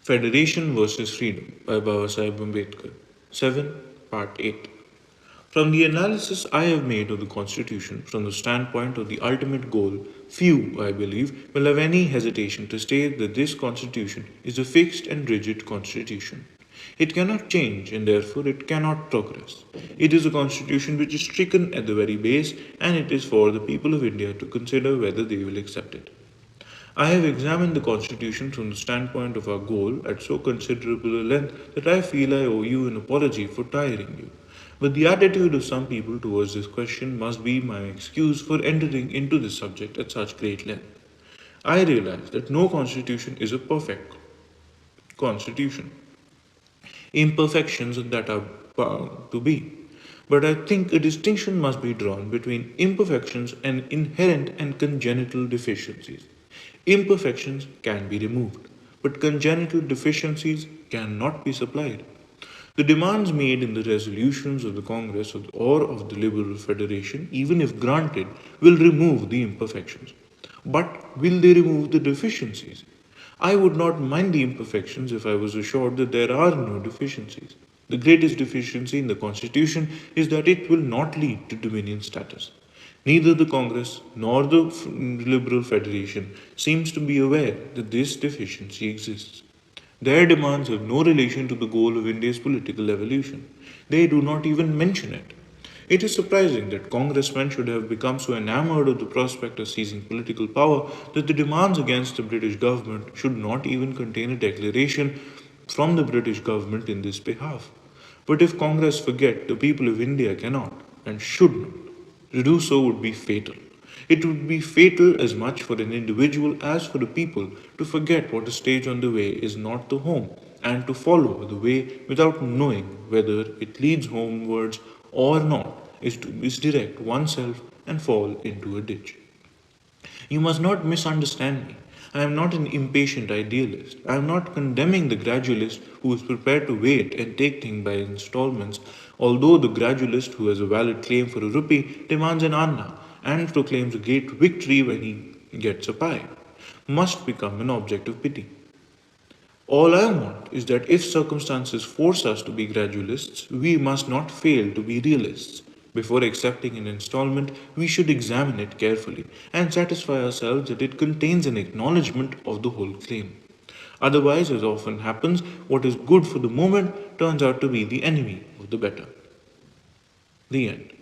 Federation versus Freedom by Baba Ambedkar. 7. Part 8. From the analysis I have made of the Constitution from the standpoint of the ultimate goal, few, I believe, will have any hesitation to state that this Constitution is a fixed and rigid Constitution. It cannot change and therefore it cannot progress. It is a Constitution which is stricken at the very base, and it is for the people of India to consider whether they will accept it. I have examined the Constitution from the standpoint of our goal at so considerable a length that I feel I owe you an apology for tiring you. But the attitude of some people towards this question must be my excuse for entering into this subject at such great length. I realize that no Constitution is a perfect Constitution. Imperfections that are bound to be. But I think a distinction must be drawn between imperfections and inherent and congenital deficiencies. Imperfections can be removed, but congenital deficiencies cannot be supplied. The demands made in the resolutions of the Congress or of the Liberal Federation, even if granted, will remove the imperfections. But will they remove the deficiencies? I would not mind the imperfections if I was assured that there are no deficiencies. The greatest deficiency in the Constitution is that it will not lead to dominion status. Neither the Congress nor the Liberal Federation seems to be aware that this deficiency exists. Their demands have no relation to the goal of India's political evolution. They do not even mention it. It is surprising that congressmen should have become so enamored of the prospect of seizing political power that the demands against the British government should not even contain a declaration from the British government in this behalf. But if Congress forget, the people of India cannot and should not. To do so would be fatal. It would be fatal as much for an individual as for the people to forget what a stage on the way is not the home, and to follow the way without knowing whether it leads homewards or not is to misdirect oneself and fall into a ditch. You must not misunderstand me. I am not an impatient idealist. I am not condemning the gradualist who is prepared to wait and take things by installments, although the gradualist who has a valid claim for a rupee demands an anna and proclaims a great victory when he gets a pie, must become an object of pity. All I want is that if circumstances force us to be gradualists, we must not fail to be realists. Before accepting an installment, we should examine it carefully and satisfy ourselves that it contains an acknowledgement of the whole claim. Otherwise, as often happens, what is good for the moment turns out to be the enemy of the better. The end.